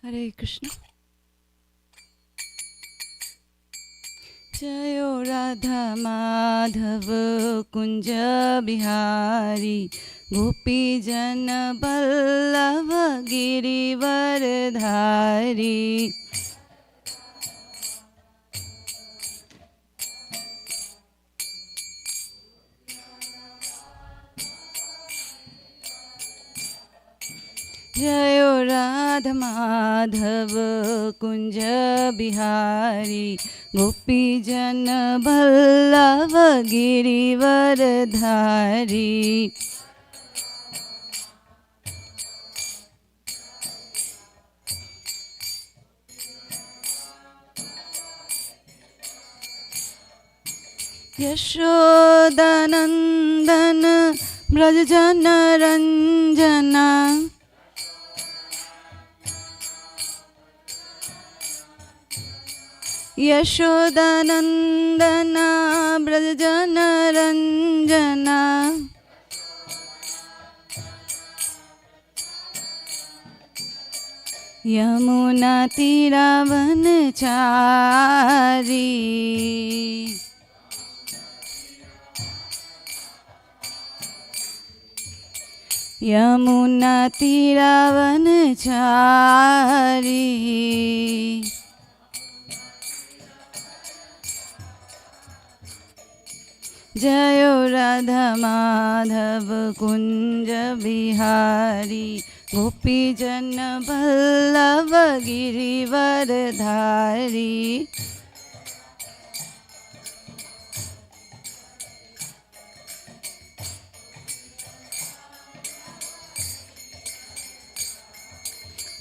हरे कृष्ण। जयो राधा माधव कुंज बिहारी गोपी जन बल्लभ गिरिवरधारी। जयो राधा माधव कुंज बिहारी गोपी जन बल्लभ गिरिवरधारी। यशोदानंदन ब्रज जन रंजना यशोदानंदना ब्रज जन रंजना। यमुना तीरावनचारी यमुना तीरावनचारी। जयो राधा माधव कुंज बिहारी गोपी जन बल्लभ गिरिवरधारी।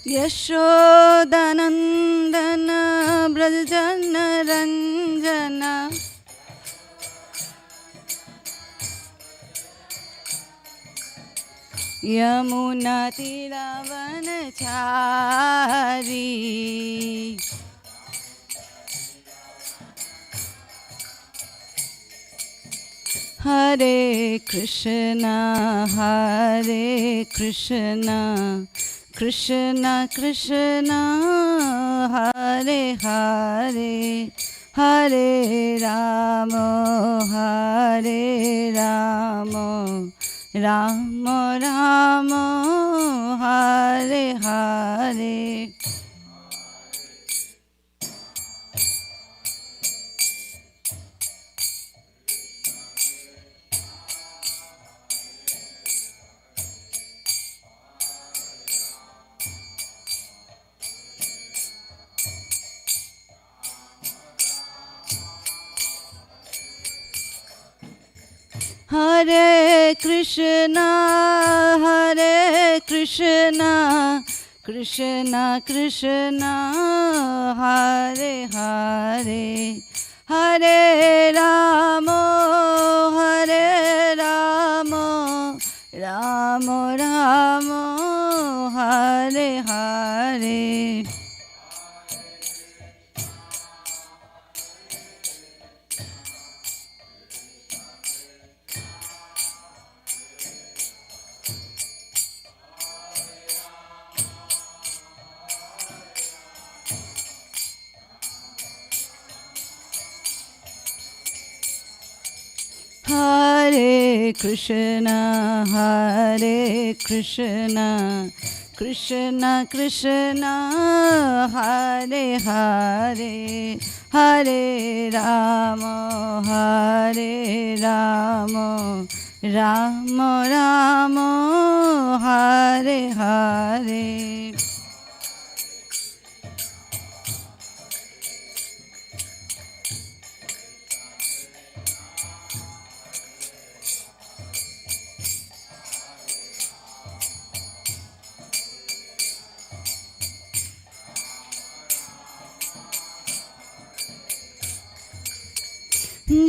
यशोदानंदन ब्रज जन रंजना यमुना तीरावनचारी। हरे कृष्णा कृष्णा कृष्णा हरे हरे हरे राम राम राम हरे हरे। हरे कृष्णा कृष्णा कृष्णा हरे हरे हरे राम राम राम हरे हरे। हरे कृष्णा कृष्णा कृष्णा हरे हरे हरे राम राम राम हरे हरे।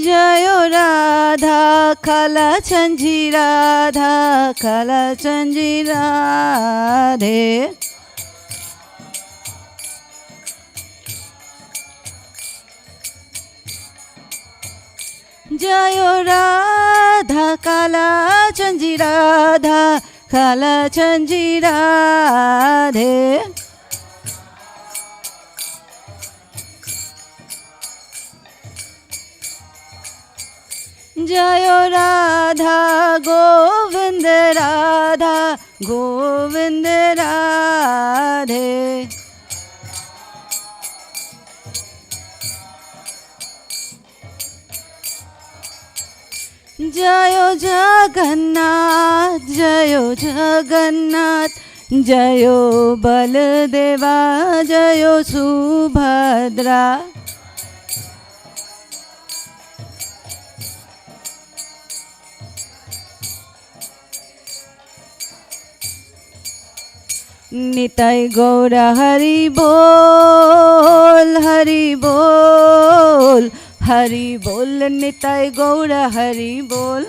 जयो राधा कला चंजी राधा कला चंजी राधे। जयो राधा कला चंजी राधा कला चंजी Radhe. Jayo Radha Govind Radha Govind Radhe. Jayo Jagannath, Jayo Jagannath, Jayo Baladeva, Jayo Subhadra. Nitai Gaura Hari Bol, Hari Bol, Hari Bol, Nitai Gaura Hari Bol.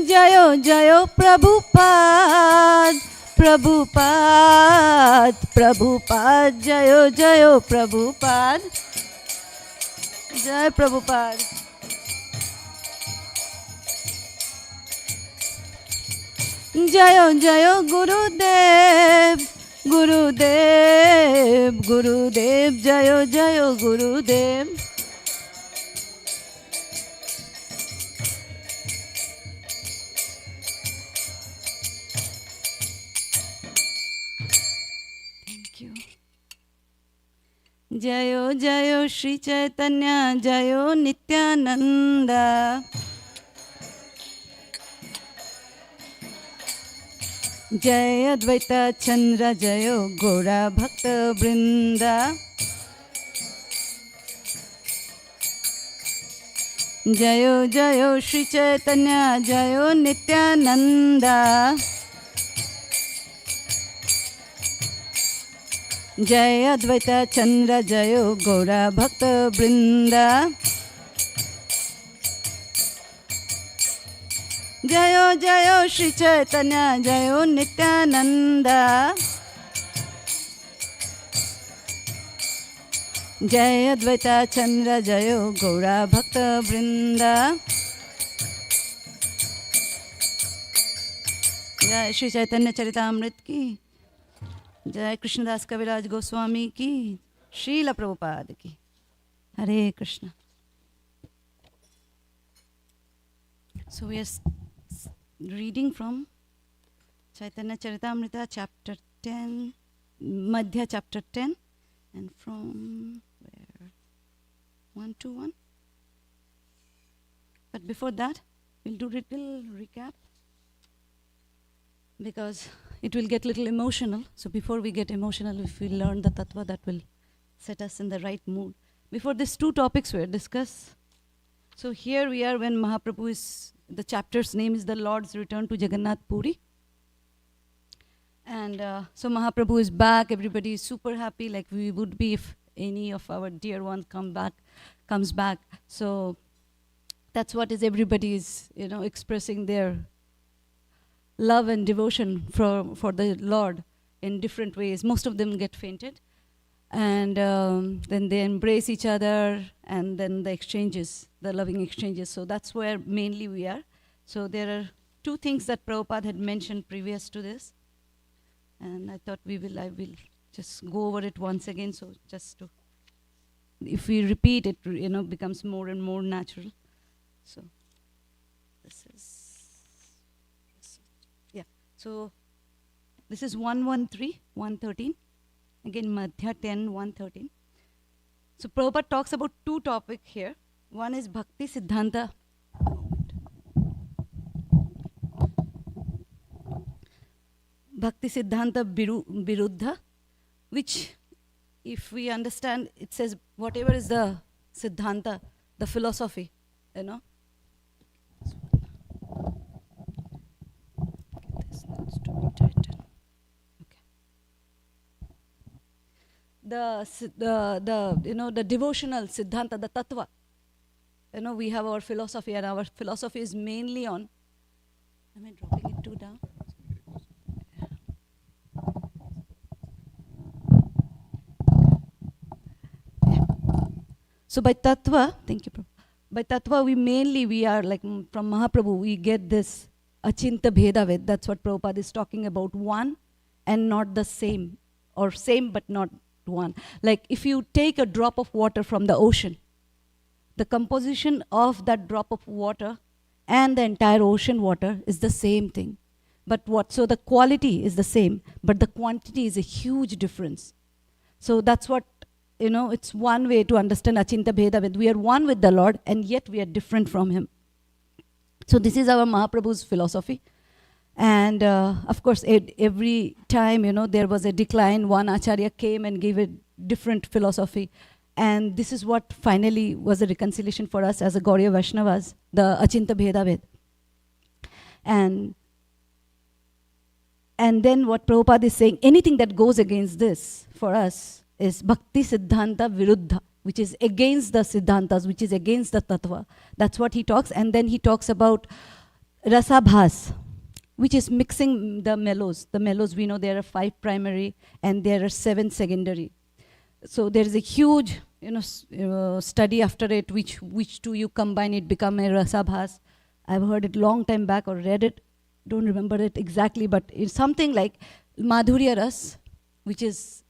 Jayo Jayo Prabhupada, Prabhupada, Prabhupada, Jayo Jayo Prabhupada. Jai Prabhupada. Jayo Jayo Gurudev, Gurudev, Gurudev, Jayo Jayo Gurudev. Thank you. Jayo Jayo Shri Caitanya, Jayo Nityananda. Jai Advaita Chandra, Jayo Gaura Bhakta Vrinda. Jayo Jayo Shri Caitanya, Jayo Nityananda. Jai Advaita Chandra, Jayo Gaura Bhakta Vrinda. Jayo Jayo Shri Caitanya, Jayo Nityananda. Jai Advaita Chandra, Jayo Gaura Bhakta Vrinda. Jai Shri Chaitanya Charitamrta ki. Jai Krishnadas Kaviraj Goswami ki. Srila Prabhupada ki. Hare Krishna. So we are reading from Chaitanya Charitamrta chapter 10, Madhya chapter 10, and from where? 1 to 1. But before that, we'll do a little recap because it will get a little emotional. So before we get emotional, if we learn the tattva, that will set us in the right mood. Before these two topics were discussed. So here we are when Mahaprabhu is, the chapter's name is The Lord's Return to Jagannath Puri. And so Mahaprabhu is back, everybody is super happy, like we would be if any of our dear ones comes back. So that's what is everybody is, expressing their love and devotion for the Lord in different ways. Most of them get fainted. And then they embrace each other, and then the exchanges, the loving exchanges. So that's where mainly we are. So there are two things that Prabhupada had mentioned previous to this. And I thought I will just go over it once again. So just to, if we repeat it, becomes more and more natural. So this is, so this is 113, 113. Again, Madhya 10, 113. So Prabhupada talks about two topics here. One is Bhakti Siddhanta. Bhakti Siddhanta Viruddha, which, if we understand, it says whatever is the Siddhanta, the philosophy, The devotional Siddhanta, the Tattva. We have our philosophy, and our philosophy is mainly on. Am I dropping it too down? Yeah. So by Tattva, thank you, Prabhu. By Tattva, we are like from Mahaprabhu, we get this Achinta Bheda Ved. That's what Prabhupada is talking about. One and not the same. or same but not one. Like if you take a drop of water from the ocean, the composition of that drop of water and the entire ocean water is the same thing. But so the quality is the same, but the quantity is a huge difference. So that's what, it's one way to understand Achinta Bheda Ved. We are one with the Lord, and yet we are different from Him. So this is our Mahaprabhu's philosophy. And of course, every time, there was a decline, one Acharya came and gave a different philosophy. And this is what finally was a reconciliation for us as a Gauriya Vaishnavas, the Achinta Bheda Ved. And then what Prabhupada is saying, anything that goes against this for us is Bhakti Siddhanta Viruddha, which is against the Siddhantas, which is against the Tattva. That's what he talks. And then he talks about Rasabhas, which is mixing the mellows. The mellows, we know there are 5 primary and there are 7 secondary. So there is a huge, study after it, which two you combine, it become a Rasabhas. I've heard it long time back or read it. Don't remember it exactly, but it's something like Madhurya Ras, which is,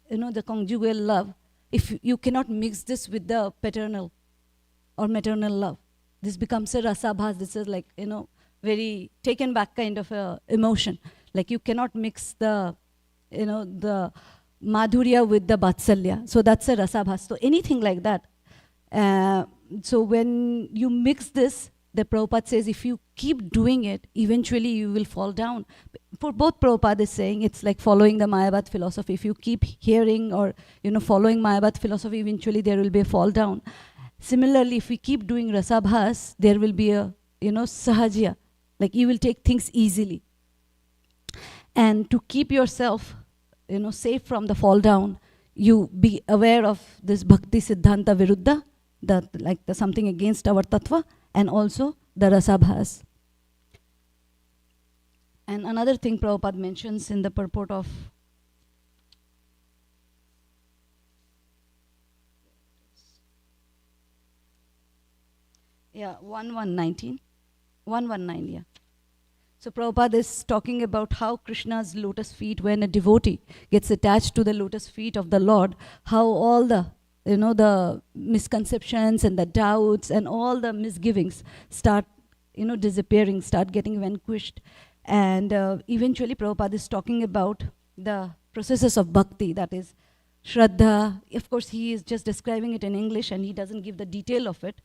the conjugal love. If you cannot mix this with the paternal or maternal love, this becomes a Rasabhas. This is like, very taken back kind of a emotion. Like you cannot mix the, the Madhurya with the Vatsalya. So that's a Rasabhas. So anything like that. So when you mix this, the Prabhupada says, if you keep doing it, eventually you will fall down. For both, Prabhupada is saying it's like following the Mayavad philosophy. If you keep hearing or following Mayavad philosophy, eventually there will be a fall down. Similarly, if we keep doing Rasabhas, there will be a Sahajya, like you will take things easily. And to keep yourself safe from the fall down, you be aware of this Bhakti Siddhanta Viruddha, the something against our Tattva, and also the Rasabhas. And another thing Prabhupada mentions in the purport of Yeah, 1119. 119, yeah. So Prabhupada is talking about how Krishna's lotus feet, when a devotee gets attached to the lotus feet of the Lord, how all the, the misconceptions and the doubts and all the misgivings start, disappearing, start getting vanquished. And eventually Prabhupada is talking about the processes of bhakti, that is Shraddha. Of course, he is just describing it in English and he doesn't give the detail of it.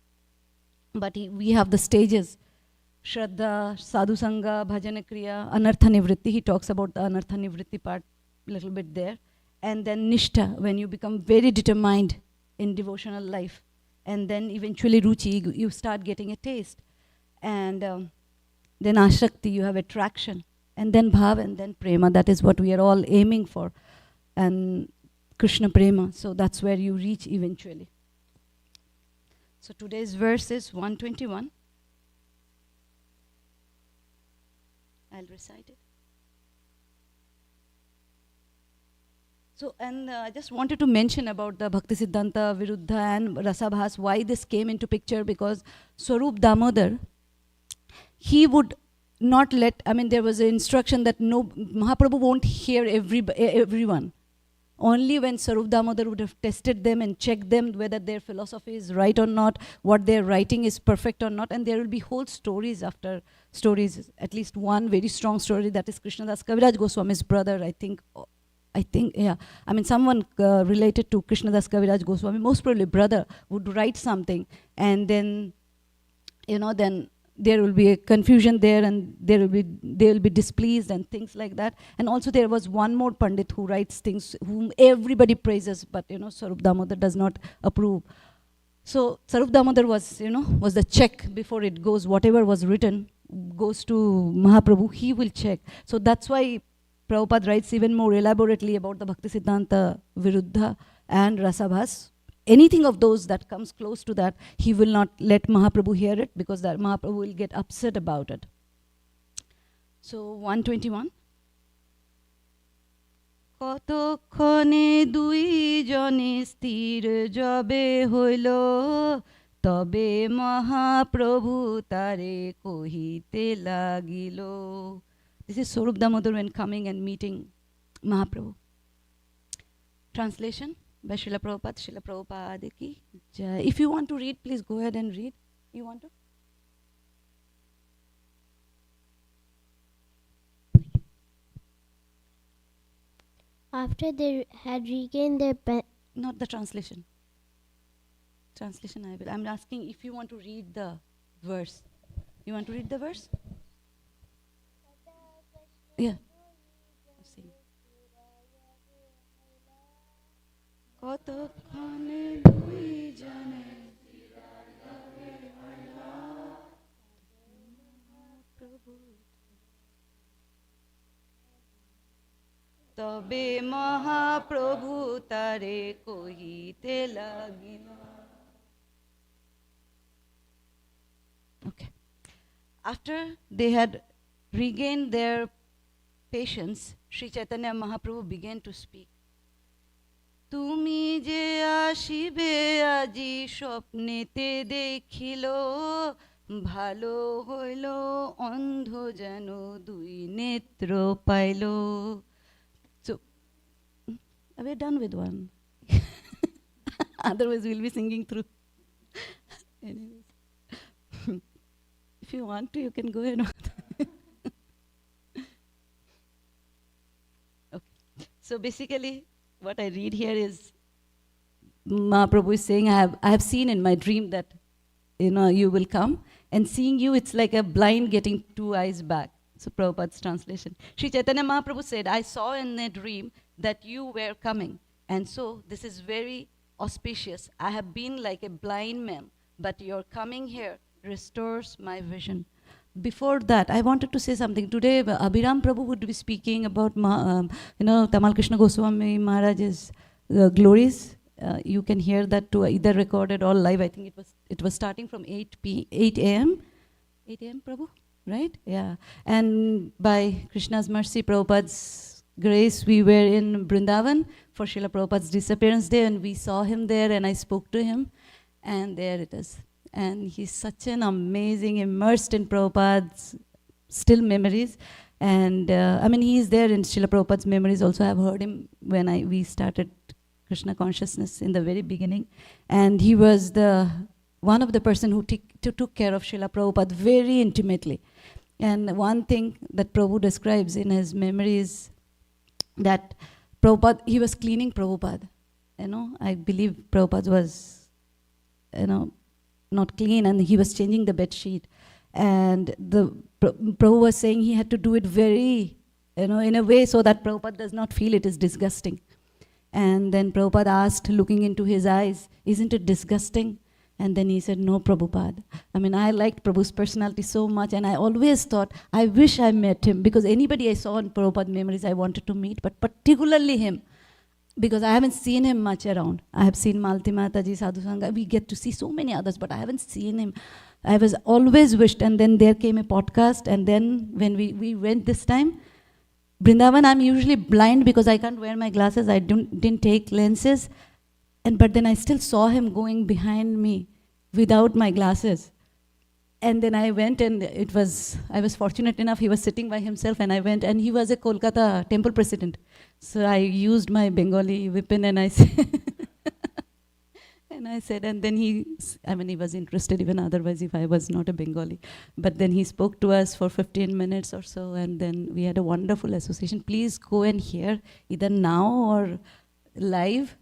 But we have the stages. Shraddha, Sadhu Sangha, Bhajana Kriya, Anartha Nivritti. He talks about the Anartha Nivritti part a little bit there. And then Nishtha, when you become very determined in devotional life. And then eventually Ruchi, you start getting a taste. And then Ashakti, you have attraction. And then Bhav, and then Prema. That is what we are all aiming for. And Krishna Prema. So that's where you reach eventually. So today's verse is 121. I'll recite it. So, and I just wanted to mention about the Bhakti Siddhanta Viruddha and Rasabhas, why this came into picture, because Swarup Damodar, he would not let, there was an instruction that no, Mahaprabhu won't hear everyone. Only when Swarup Damodar would have tested them and checked them whether their philosophy is right or not, what they're writing is perfect or not, and there will be whole stories after stories, at least one very strong story, that is Krishnadas Kaviraj Goswami's brother, I think, yeah. Someone related to Krishnadas Kaviraj Goswami, most probably brother, would write something, and then, then there will be a confusion there, and they will be displeased and things like that. And also there was one more Pandit who writes things whom everybody praises, but Swarup Damodar does not approve. So Swarup Damodar was, was the check before it goes, whatever was written goes to Mahaprabhu, he will check. So that's why Prabhupada writes even more elaborately about the Bhakti Siddhanta Viruddha and Rasabhas. Anything of those that comes close to that, he will not let Mahaprabhu hear it, because that Mahaprabhu will get upset about it. So 121. কতক্ষণে দুই জনে স্থির যবে হইল তবে মহাপ্রভু তারে কহিতে লাগিল. This is Swarup Damodar when coming and meeting Mahaprabhu. Translation by Srila Prabhupada. Srila Prabhupada ki jai. If you want to read, please go ahead and read. You want to? After they had regained their Not the translation. Translation I will. I'm asking if you want to read the verse. You want to read the verse? Yeah. Sing. কতক্ষণে দুইজনে তবে মহাপ্রভু তারে কহিতে লাগিল. Okay. After they had regained their patience, Sri Chaitanya Mahaprabhu began to speak. তুমি যে আসিবে আজি স্বপ্নেতে দেখিল, ভালো হইল অন্ধ যেন দুই নেত্র pile. So, we're done with one. Otherwise we'll be singing through. Anyways. If you want to, you can go ahead. Okay. So basically, what I read here is Mahaprabhu is saying, I have seen in my dream that you will come, and seeing you, it's like a blind getting two eyes back. So Prabhupada's translation. Sri Chaitanya Mahaprabhu said, I saw in a dream that you were coming, and so this is very auspicious. I have been like a blind man, but your coming here restores my vision. Before that, I wanted to say something. Today, Abhiram Prabhu would be speaking about, Tamal Krishna Goswami Maharaj's glories. You can hear that too, either recorded or live. I think it was starting from 8 a.m. 8 a.m. Prabhu, right? Yeah. And by Krishna's mercy, Prabhupada's grace, we were in Vrindavan for Srila Prabhupada's disappearance day, and we saw him there, and I spoke to him, and there it is. And he's such an amazing, immersed in Prabhupada's still memories. And he's there in Srila Prabhupada's memories also. I've heard him when we started Krishna consciousness in the very beginning. And he was one of the person who took care of Srila Prabhupada very intimately. And one thing that Prabhu describes in his memories, that Prabhupada, he was cleaning Prabhupada. I believe Prabhupada was, not clean, and he was changing the bed sheet. And the Prabhu was saying he had to do it very, in a way so that Prabhupada does not feel it is disgusting. And then Prabhupada asked, looking into his eyes, isn't it disgusting? And then he said, no, Prabhupada. I liked Prabhu's personality so much, and I always thought, I wish I met him, because anybody I saw in Prabhupada memories I wanted to meet, but particularly him, because I haven't seen him much around. I have seen Malti Mataji, Sadhu Sangha, we get to see so many others, but I haven't seen him. I was always wished, and then there came a podcast, and then when we went this time, Vrindavan, I'm usually blind because I can't wear my glasses, I didn't take lenses, but then I still saw him going behind me without my glasses. And then I went, and I was fortunate enough, he was sitting by himself, and I went, and he was a Kolkata temple president. So I used my Bengali vipin, and I said, and then he was interested even otherwise if I was not a Bengali. But then he spoke to us for 15 minutes or so, and then we had a wonderful association. Please go and hear, either now or live,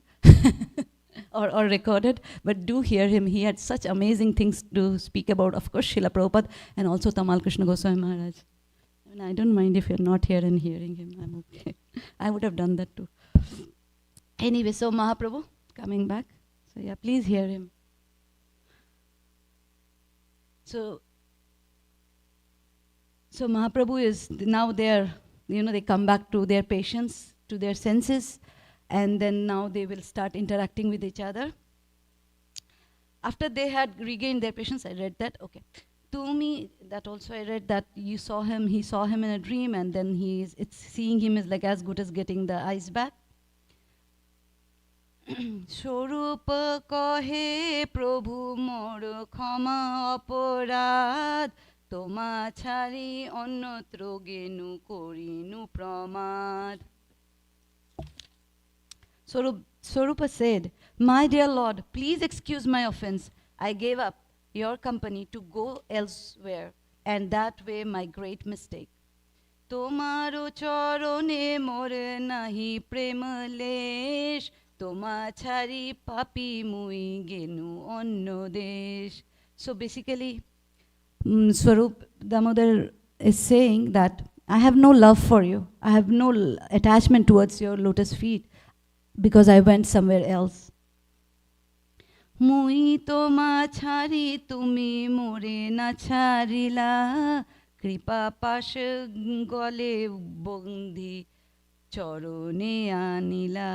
or recorded, but do hear him. He had such amazing things to speak about. Of course, Srila Prabhupada, and also Tamal Krishna Goswami Maharaj. I don't mind if you're not here and hearing him. I'm okay. I would have done that too. Anyway, so Mahaprabhu coming back. So yeah, please hear him. So Mahaprabhu is now there. They come back to their patience, to their senses, and then now they will start interacting with each other. After they had regained their patience, I read that. Okay. Tumi, that also I read that he saw him in a dream, and then seeing him is like as good as getting the eyes back. স্বরূপ কহে প্রভু মোর ক্ষমা অপরাধ, তোমা ছাড়ি অন্যত্র গেনু করিনু প্রমাদ. Swarupa said, "My dear Lord, please excuse my offense. I gave up your company to go elsewhere, and that way my great mistake. তোমারও চরণে মোরে নাহি প্রেম লেশ তোমা ছাড়ি পাপি মুই গেনু অন্য দেশ." So basically, Swarup Damodar is saying that I have no love for you. I have no attachment towards your lotus feet because I went somewhere else. মুই তোমা ছাড়ি তুমি মোরে না ছাড়িলা কৃপা পাশ গলে বন্ধি চরণে আনিলা.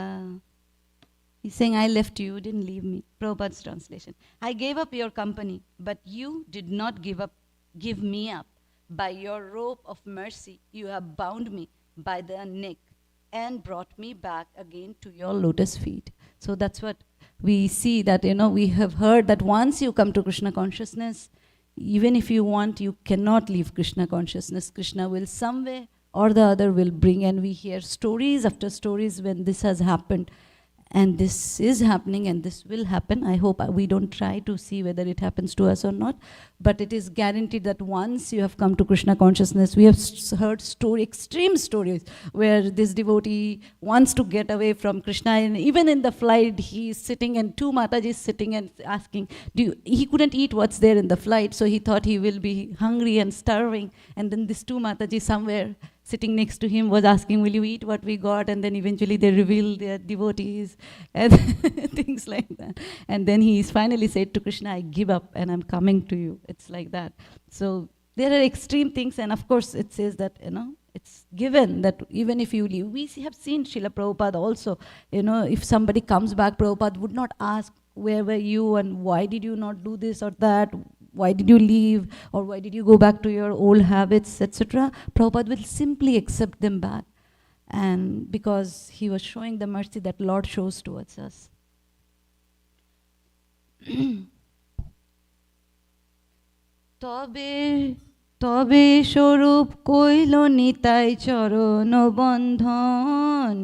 He's saying, I left you, you didn't leave me. Prabhupada's translation. I gave up your company, but you did not give me up. By your rope of mercy, you have bound me by the neck and brought me back again to your lotus feet. So that's what we see, that, we have heard that once you come to Krishna consciousness, even if you want, you cannot leave Krishna consciousness. Krishna will some way or the other will bring, and we hear stories after stories when this has happened. And this is happening and this will happen. I hope we don't try to see whether it happens to us or not. But it is guaranteed that once you have come to Krishna consciousness, we have heard extreme stories where this devotee wants to get away from Krishna. And even in the flight, he is sitting and two Matajis sitting and asking, he couldn't eat what's there in the flight. So he thought he will be hungry and starving. And then these two Matajis somewhere sitting next to him was asking, will you eat what we got? And then eventually they revealed their devotees and things like that. And then he finally said to Krishna, I give up and I'm coming to you. It's like that. So there are extreme things, and of course it says that, it's given that even if you leave. We have seen Srila Prabhupada also, if somebody comes back, Prabhupada would not ask, where were you and why did you not do this or that? Why did you leave? Or why did you go back to your old habits, etc.? Prabhupada will simply accept them back. And because he was showing the mercy that Lord shows towards us. তবে স্বরূপ কইল নিতাই চরণ বন্ধন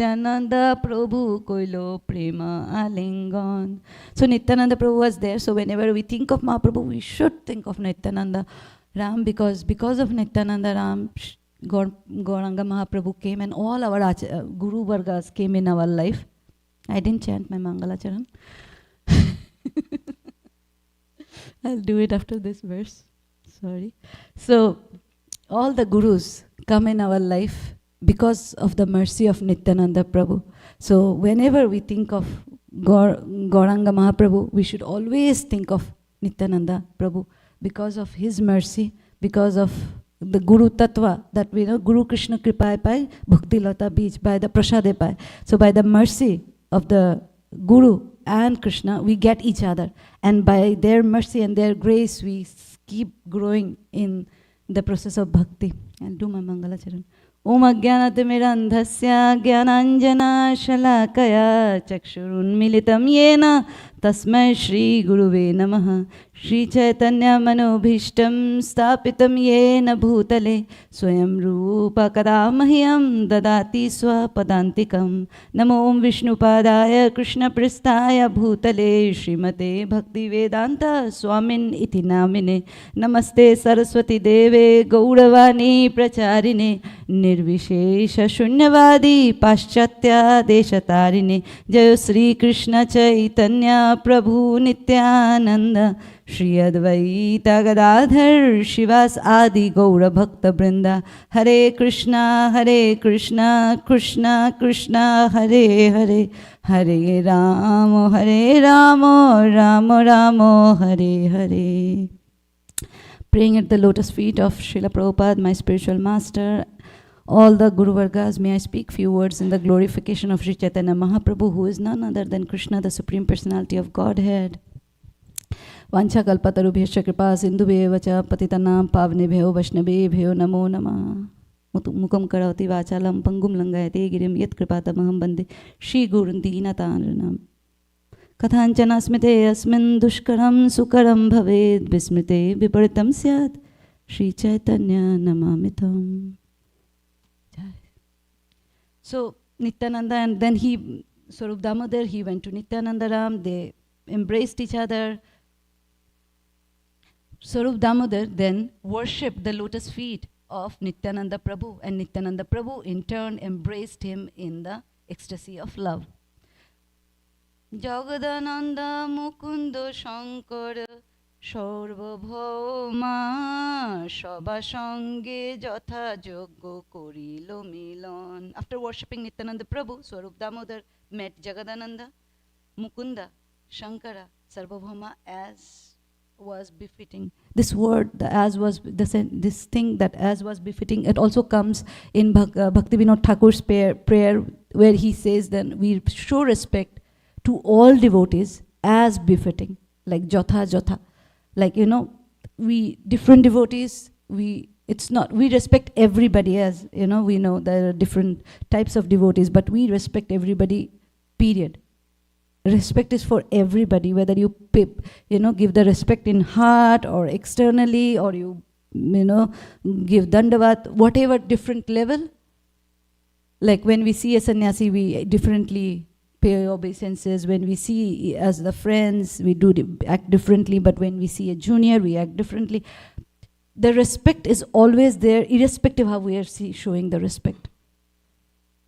Nityananda Prabhu koilo prema alingan. So Nityananda Prabhu was there. So whenever we think of Mahaprabhu, we should think of Nityananda Ram, because of Nityananda Ram, Gauranga Mahaprabhu came, and all our Guru Vargas came in our life. I didn't chant my Mangala Charan. I'll do it after this verse. Sorry. So all the Gurus come in our life because of the mercy of Nityananda Prabhu. So whenever we think of Gauranga Mahaprabhu, we should always think of Nityananda Prabhu because of his mercy, because of the Guru Tattva that we know, Guru Krishna Kripai Pai, Bhakti Lata Beach, by the Prasade Pai. So by the mercy of the Guru and Krishna, we get each other. And by their mercy and their grace, we keep growing in the process of bhakti. I'll do my Mangala Charan. Om Ajnanatimirandhasya Jnananjana Shalakaya Chakshurunmilitam Yena Tasmai Shri Guruve Namaha. Shri Caitanya Manobhishtam Stapitam Yena Bhutale Swayam Rupa Kadamahyam Dadati Swapadantikam. Namo Om Vishnupadaya Krishna Pristaya Bhutale Srimate Bhakti Vedanta Swamin Iti Namine. Namaste Saraswati Deve Gauravani Pracharine Nirvishesha Shunyavadi Paschatya Deshatarine. Jayo Sri Krishna Chaitanya Prabhu Nityananda Shri Advaita Gadadhar Shivas Adi Gaura Bhakta Brinda. Hare Krishna Krishna Krishna Hare Hare, Hare Rama Rama Rama Hare Hare. Praying at the lotus feet of Srila Prabhupada, my spiritual master, all the Guru Vargas, may I speak few words in the glorification of Sri Chaitanya Mahaprabhu, who is none other than Krishna, the Supreme Personality of Godhead. Vancha kalpatarubhyascha kripa sindhubheva cha patitanam pavnebhyo vaishnavebhyo namo namah. Mukam karoti vachalam pangum langayate girim yat kripatamaham bande Shri Gurun Deenataranam. Kathanchana smite asmin dushkaram sukaram bhaved vismrite viparitam syat Shri Chaitanya namamitam. So Nityananda, and then he Swarup Damodar, he went to Nityanandaram, they embraced each other. Swarup Damodar then worshipped the lotus feet of Nityananda Prabhu, and Nityananda Prabhu in turn embraced him in the ecstasy of love. Jagadananda Mukunda Shankara Sarvabhauma Sabasange Jatha Joggo Korilo Milan. After worshipping Nityananda Prabhu, Swarup Damodar met Jagadananda, Mukunda, Shankara, Sarvabhauma as was befitting. This word, the as was, this thing that as was befitting, it also comes in Bhaktivinoda Thakur's prayer where he says then we show respect to all devotees as befitting, like Jatha Jatha. Like, we, different devotees, we respect everybody as, we know there are different types of devotees, but we respect everybody, period. Respect is for everybody, whether you give the respect in heart or externally, or you give dandavat, whatever different level. Like when we see a sannyasi, we differently pay obeisances. When we see as the friends, we act differently, but when we see a junior, we act differently. The respect is always there, irrespective how we are showing the respect.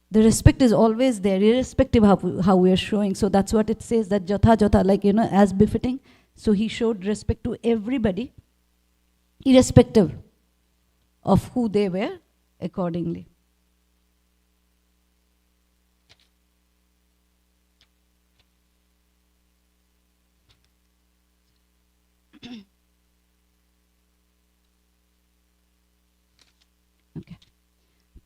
The respect is always there, irrespective of how we are showing. So that's what it says, that Jatha Jatha, like, as befitting. So he showed respect to everybody, irrespective of who they were, accordingly. Okay.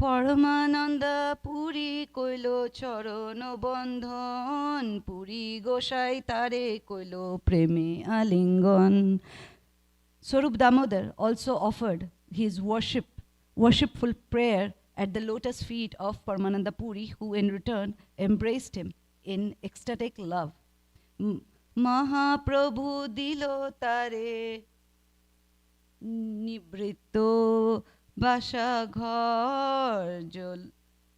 Paramananda Puri Koilo Chorono Bandhan, Puri Goshai Tare Koilo Preme Alingon. Swarup Damodar also offered his worshipful prayer at the lotus feet of Paramananda Puri, who in return embraced him in ecstatic love. Mahaprabhu dilo tare nibrito Basha ghar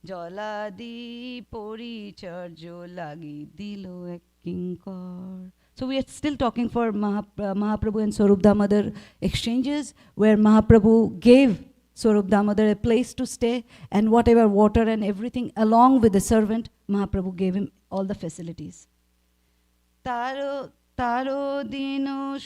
joladi poricharjo lagi dilo ek kinkar. So we are still talking for Mahaprabhu and Swarup Damodar exchanges, where Mahaprabhu gave Swarup Damodar a place to stay, and whatever water and everything, along with the servant, Mahaprabhu gave him all the facilities. Taro dino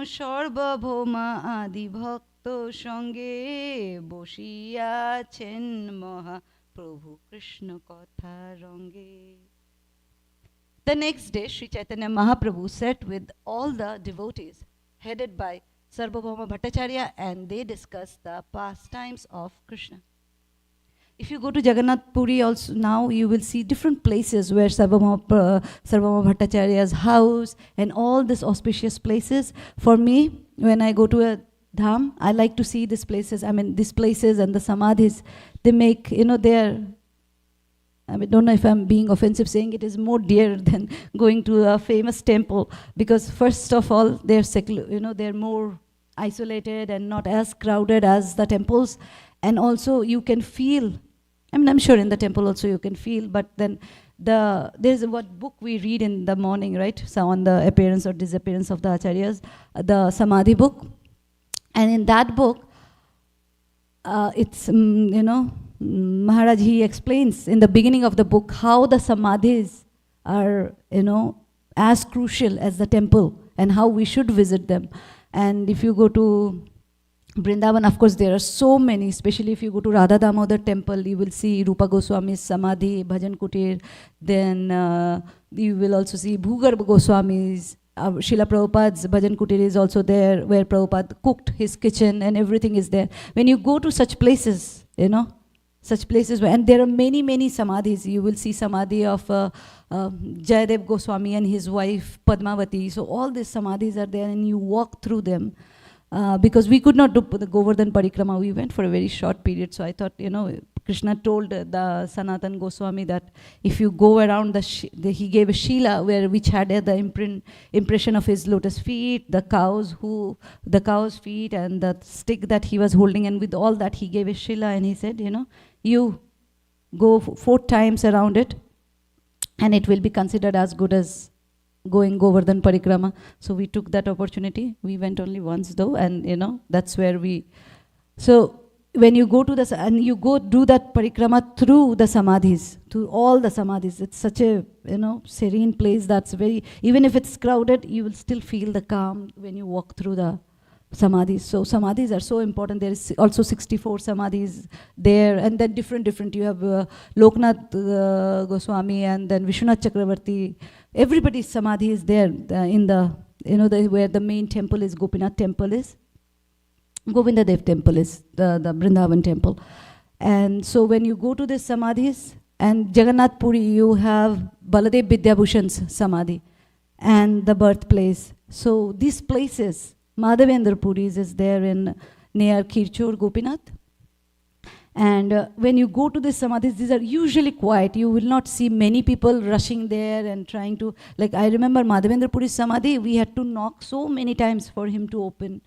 sarbabhoma adi bhakto sange boshiyachen Maha Prabhu Krishna Katha range. The next day, Sri Chaitanya Mahaprabhu sat with all the devotees, headed by Sarvabhauma Bhattacharya, and they discussed the pastimes of Krishna. If you go to Jagannath Puri also now, you will see different places where Sarvabhauma Bhattacharya's house and all these auspicious places. For me, when I go to a dham, I like to see these places. I mean, these places and the samadhis, they make, I don't know if I'm being offensive saying it is more dear than going to a famous temple, because first of all, they're they're more isolated and not as crowded as the temples. And also you can feel, I'm sure in the temple also you can feel, but then there's what book we read in the morning, right? So on the appearance or disappearance of the acharyas, the Samadhi book. And in that book, it's, Maharaj, he explains in the beginning of the book how the samadhis are, as crucial as the temple, and how we should visit them. And if you go to Vrindavan, of course, there are so many, especially if you go to Radha Damodar temple, you will see Rupa Goswami's Samadhi, Bhajan Kutir, then you will also see Bhugarbha Goswami's, Srila Prabhupada's Bhajan Kutir is also there, where Prabhupada cooked his kitchen and everything is there. When you go to such places, such places where, and there are many, many samadhis. You will see samadhi of Jayadev Goswami and his wife Padmavati. So all these samadhis are there, and you walk through them. Because we could not do the Govardhan Parikrama, we went for a very short period. So I thought, Krishna told the Sanatan Goswami that if you go around he gave a Shila which had the impression of his lotus feet, the cow's feet, and the stick that he was holding, and with all that he gave a Shila, and he said, you go 4 times around it, and it will be considered as good as going Govardhan Parikrama. So we took that opportunity. We went only once though, and that's where we. So when you go to and you go do that parikrama through the samadhis, through all the samadhis, it's such a serene place. That's very, even if it's crowded, you will still feel the calm when you walk through the samadhis. So samadhis are so important. There is also 64 samadhis there, and then different. You have Loknath Goswami, and then Vishwanath Chakravarti. Everybody's samadhi is there in the where the main temple is, Gopinath temple is. Govinda Dev temple is the Vrindavan temple. And so when you go to these samadhis, and Jagannath Puri, you have Baladev Vidyabhushan's samadhi and the birthplace. So these places, Madhavendra Puri's is there in near Kirchur, Gopinath. And when you go to these samadhis, these are usually quiet. You will not see many people rushing there and trying to, like I remember Madhavendra Puri's samadhi, we had to knock so many times for him to open.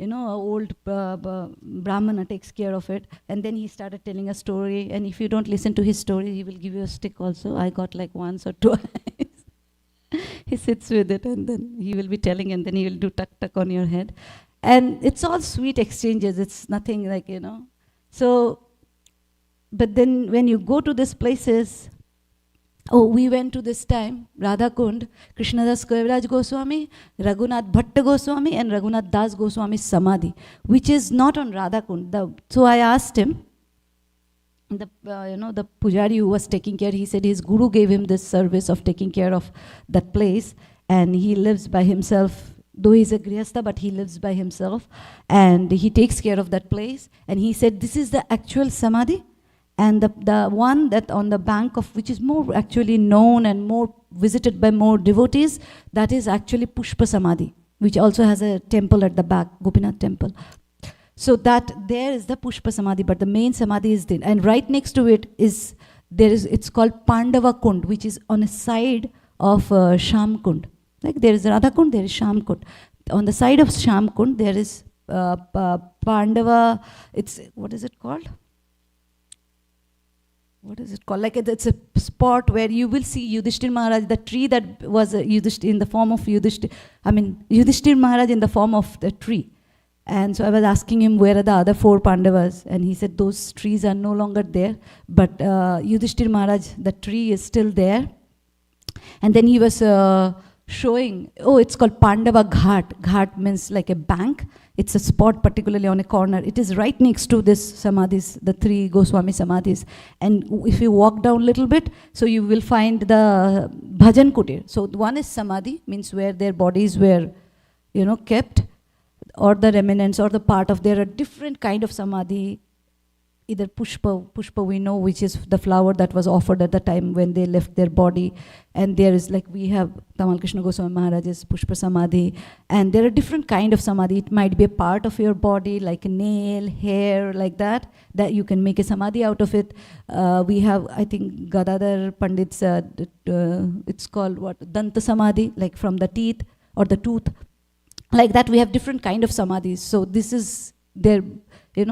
An old Brahmana takes care of it. And then he started telling a story. And if you don't listen to his story, he will give you a stick also. I got like once or twice. He sits with it and then he will be telling, and then he will do tuck on your head. And it's all sweet exchanges. It's nothing like, So, but then when you go to these places, we went to this time, Radha Kund, Krishnadas Kaviraj Goswami, Raghunath Bhatta Goswami, and Raghunath Das Goswami's Samadhi, which is not on Radha Kund. So I asked him, the pujari who was taking care, he said his guru gave him this service of taking care of that place, and he lives by himself. Though he's a grihastha, but he lives by himself, and he takes care of that place. And he said, this is the actual Samadhi. And the one that on the bank of, which is more actually known and more visited by more devotees, that is actually Pushpa Samadhi, which also has a temple at the back, Gopinath temple. So that there is the Pushpa Samadhi, but the main Samadhi is there. And right next to it is, it's called Pandava Kund, which is on a side of Sham Kund. Like there is Radha Kund, there is Sham Kund. On the side of Sham Kund, there is Pandava, what is it called? What is it called? Like it's a spot where you will see Yudhishthir Maharaj, the tree that was in the form of Yudhishthir Maharaj in the form of the tree. And so I was asking him, where are the other 4 Pandavas? And he said, those trees are no longer there. But Yudhishthir Maharaj, the tree is still there. And then he was showing, it's called Pandava Ghat. Ghat means like a bank. It's a spot particularly on a corner. It is right next to this samadhis, the 3 Goswami samadhis. And if you walk down a little bit, so you will find the bhajan kutir. So one is samadhi, means where their bodies were, kept, or the remnants, or the part of, there are different kind of samadhi. Either pushpa we know, which is the flower that was offered at the time when they left their body. And there is, like we have Tamal Krishna Goswami Maharaj's Pushpa Samadhi. And there are different kind of samadhi. It might be a part of your body, like a nail, hair, like that you can make a samadhi out of it. We have, I think, Gadadhar Pandit's, it's called what? Danta Samadhi, like from the teeth or the tooth. Like that, we have different kind of samadhis. So this is their,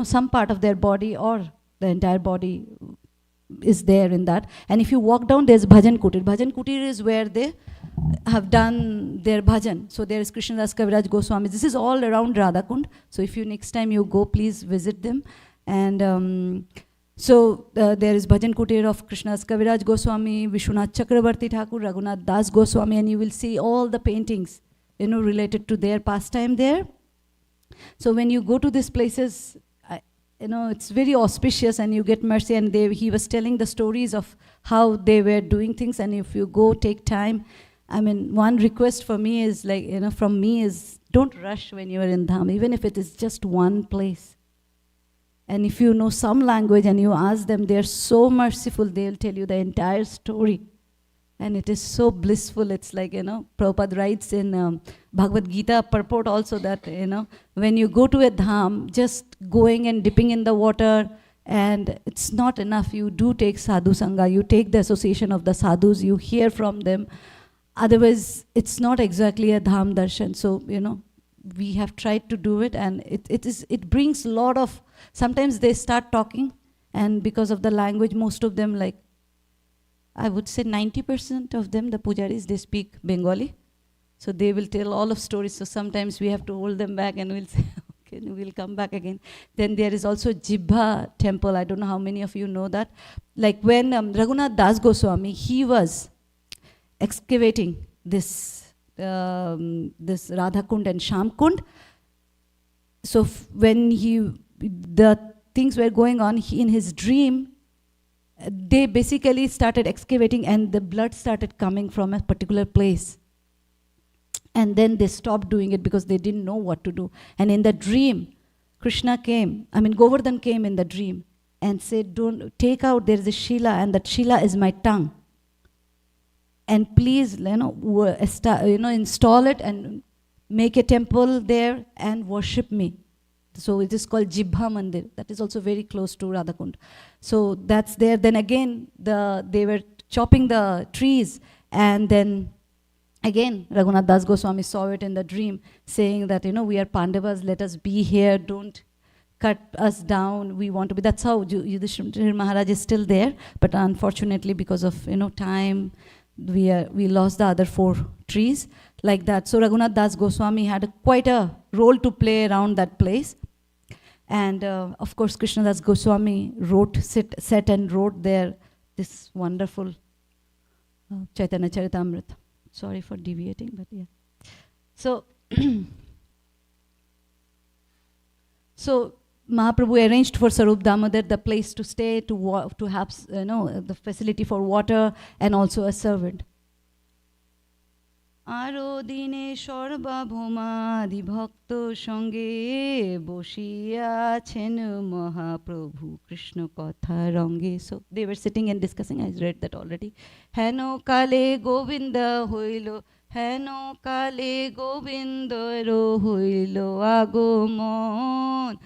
some part of their body or the entire body is there in that. And if you walk down, there's Bhajan Kutir. Bhajan Kutir is where they have done their bhajan. So there is Krishnadas Kaviraj Goswami. This is all around Radhakund. So if you next time you go, please visit them. And so there is Bhajan Kutir of Krishnadas Kaviraj Goswami, Vishwanath Chakravarti Thakur, Raghunath Das Goswami, and you will see all the paintings, related to their pastime there. So when you go to these places, it's very auspicious and you get mercy. And he was telling the stories of how they were doing things. And if you go, take time. One request for me is from me is don't rush when you are in Dham, even if it is just one place. And if you know some language and you ask them, they're so merciful, they'll tell you the entire story. And it is so blissful. It's like, Prabhupada writes in Bhagavad Gita purport also that, when you go to a dham, just going and dipping in the water, and it's not enough. You do take sadhu sangha, you take the association of the sadhus, you hear from them. Otherwise, it's not exactly a dham darshan. So, we have tried to do it, and it brings a lot of, sometimes they start talking, and because of the language, most of them I would say 90% of them, the pujaris, they speak Bengali. So they will tell all of stories. So sometimes we have to hold them back and we'll say, okay, we'll come back again. Then there is also Jibha temple. I don't know how many of you know that. Like when Raghunath Das Goswami, he was excavating this Radha Kund and Sham Kund. So when the things were going on, in his dream, they basically started excavating and the blood started coming from a particular place. And then they stopped doing it because they didn't know what to do. And in the dream, Krishna came, Govardhan came in the dream and said, don't take out, there is a Shila, and that Shila is my tongue. And please, install it and make a temple there and worship me. So it is called Jibha Mandir. That is also very close to Radhakund. So that's there. Then again, they were chopping the trees, and then again, Raghunath Das Goswami saw it in the dream, saying that, we are Pandavas, let us be here, don't cut us down, we want to be. That's how Yudhishthira Maharaj is still there, but unfortunately, because of, time, we lost the other 4 trees, like that. So Raghunath Das Goswami had quite a role to play around that place. And of course, Krishna Das Goswami sat and wrote there this wonderful Caitanya Caritamrta. Sorry for deviating, but yeah. So, so Mahaprabhu arranged for Sarup Damodar the place to stay, to have the facility for water, and also a servant. Aro dine sarbabhoma bhakto sange boshiya chen Mahaprabhu Krishna katha range. So they were sitting and discussing. I read that already. Heno kale Govinda hoilo, heno kale Govinda ro hoilo agomon.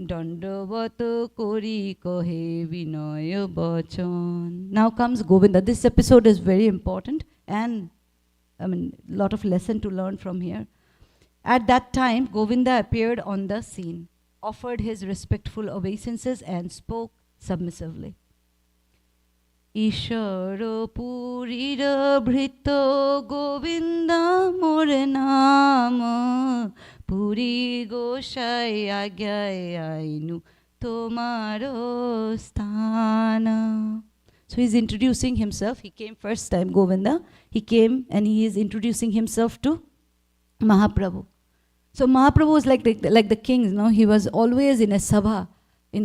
Dandavat kori kohe vinoy bachan. Now comes Govinda. This episode is very important, and lot of lesson to learn from here. At that time, Govinda appeared on the scene, offered his respectful obeisances, and spoke submissively. Ishara purira bhrito Govinda more nama puri goshai agyai ainu tomaro sthana. So he's introducing himself. He came first time, Govinda. He came and he is introducing himself to Mahaprabhu. So Mahaprabhu was like the king, he was always in a sabha,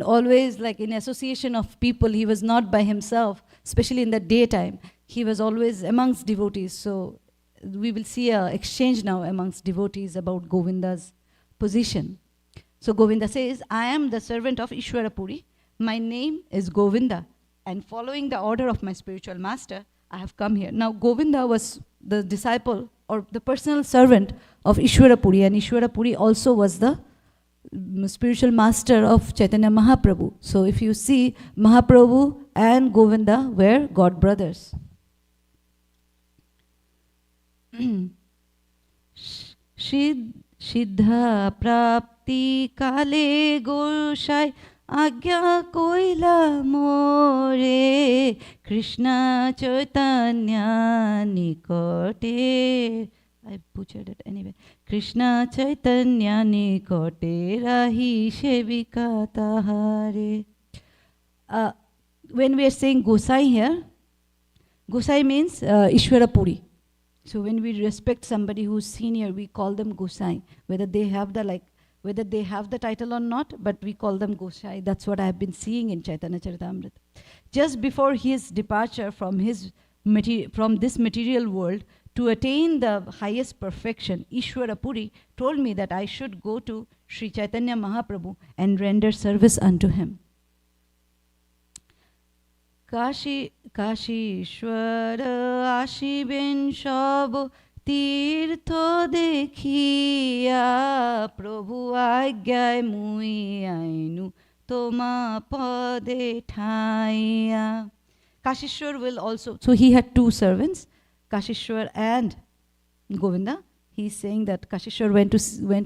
always like in association of people. He was not by himself, especially in the daytime. He was always amongst devotees. So we will see an exchange now amongst devotees about Govinda's position. So Govinda says, I am the servant of Ishwarapuri. My name is Govinda. And following the order of my spiritual master, I have come here. Now, Govinda was the disciple or the personal servant of Ishwarapuri, and Ishwarapuri also was the spiritual master of Chaitanya Mahaprabhu. So, if you see, Mahaprabhu and Govinda were god brothers. Siddha prapti kale goshai Agya koila more Krishna Chaitanya nikote. I butchered it anyway. Krishna Chaitanya nikote rahi shevika tahare. When we are saying Gosai here, Gosai means Ishwarapuri. So when we respect somebody who's senior, we call them Gosai, whether they have the title or not, but we call them Gosai. That's what I have been seeing in Caitanya Caritamrta. Just before his departure from this material world to attain the highest perfection, Ishwarapuri told me that I should go to Sri Chaitanya Mahaprabhu and render service unto him. Kashi Ishwara Ashiben Shabo Tirtho dekhiya Prabhu agyay mui ainu toma pade thaiya. Kashishwar will also, so he had 2 servants, Kashishwar and Govinda. He's saying that Kashishwar went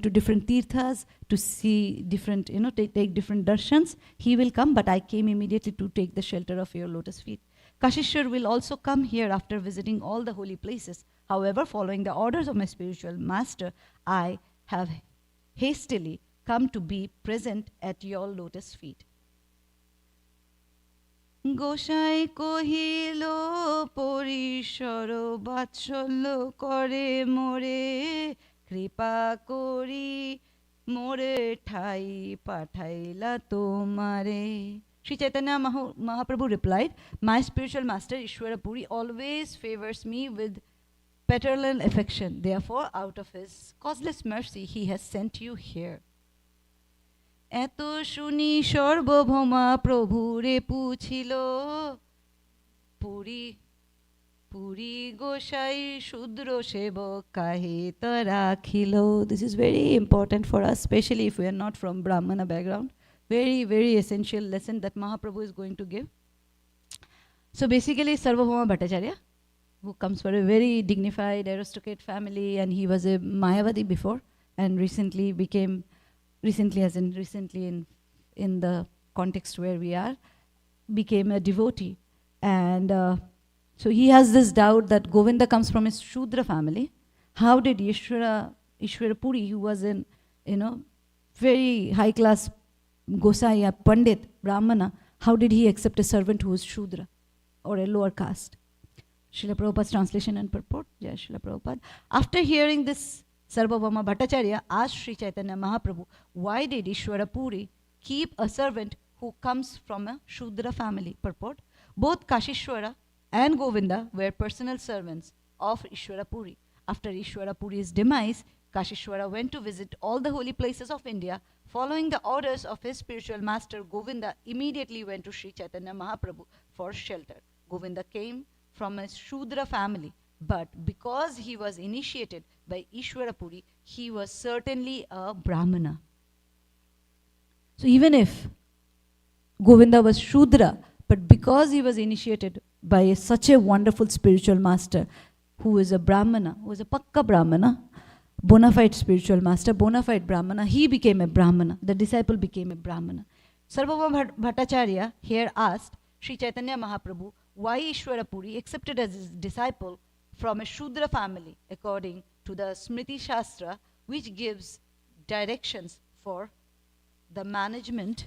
to different tirthas to see different, take different darshans. He will come, but I came immediately to take the shelter of your lotus feet. Kashishwar will also come here after visiting all the holy places. However, following the orders of my spiritual master, I have hastily come to be present at your lotus feet. গোসাই কহিল পরিসর বাৎসল্য করে মোরে কৃপা করি মোরে ঠাই পাঠাইলা তোমারে. Sri Chaitanya Mahaprabhu replied, my spiritual master Ishwara Puri always favors me with paternal affection. Therefore, out of his causeless mercy, he has sent you here. এত শুনি সর্বভৌমা প্রভুরে পুছিল পুরী পুরী গোসাই শূদ্র সেবক কাহে তা রাখিল. This is very important for us, especially if we are not from Brahmana background. Very, very essential lesson that Mahaprabhu is going to give. So basically, Sarvabhauma Bhattacharya, who comes from a very dignified aristocrat family, and he was a Mayavadi before, and recently in the context where we are, became a devotee. And so he has this doubt that Govinda comes from a Shudra family. How did Ishwara Puri, who was an very high class Gosai, a Pandit, Brahmana, how did he accept a servant who was Shudra or a lower caste? Srila Prabhupada's translation and purport. Jai Srila Prabhupada. After hearing this, Sarvabhauma Bhattacharya asked Sri Chaitanya Mahaprabhu, why did Ishwara Puri keep a servant who comes from a Shudra family? Purport. Both Kashishwara and Govinda were personal servants of Ishwara Puri. After Ishwara Puri's demise, Kashishwara went to visit all the holy places of India. Following the orders of his spiritual master, Govinda immediately went to Sri Chaitanya Mahaprabhu for shelter. Govinda came from a Shudra family, but because he was initiated by Ishwara Puri, he was certainly a Brahmana. So even if Govinda was Shudra, but because he was initiated by such a wonderful spiritual master, who is a Brahmana, who is a Pakka Brahmana, bona fide spiritual master, bona fide Brahmana, he became a Brahmana. The disciple became a Brahmana. Sarvabhauma Bhattacharya here asked Sri Chaitanya Mahaprabhu why Ishwara Puri accepted as his disciple from a Shudra family according to the Smriti Shastra, which gives directions for the management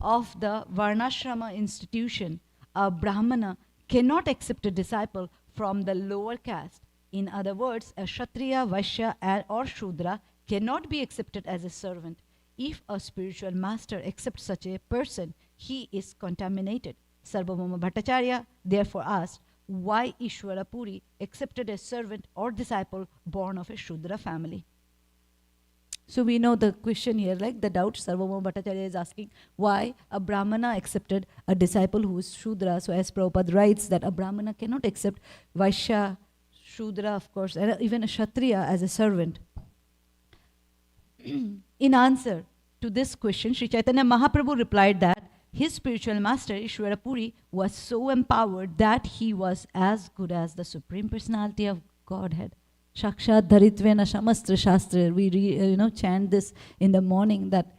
of the Varnashrama institution. A Brahmana cannot accept a disciple from the lower caste. In other words, a Kshatriya, Vaishya or Shudra cannot be accepted as a servant. If a spiritual master accepts such a person, he is contaminated. Sarvabhauma Bhattacharya therefore asked why Ishwara Puri accepted a servant or disciple born of a Shudra family. So we know the question here, like the doubt Sarvabhauma Bhattacharya is asking, why a Brahmana accepted a disciple who is Shudra. So as Prabhupada writes that a Brahmana cannot accept Vaishya, Shudra, of course, and even a Kshatriya as a servant. In answer to this question, Sri Chaitanya Mahaprabhu replied that his spiritual master, Ishwara Puri, was so empowered that he was as good as the Supreme Personality of Godhead. Shakshat Dharitvena Shamastra Shastra. We chant this in the morning, that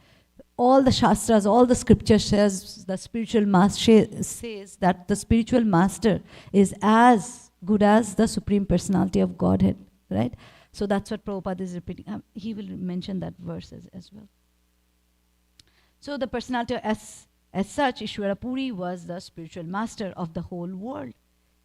all the Shastras, all the scripture says, the spiritual master says that the spiritual master is as good as the Supreme Personality of Godhead, right? So that's what Prabhupada is repeating. He will mention that verse as well. So the personality as such, Ishwara Puri was the spiritual master of the whole world.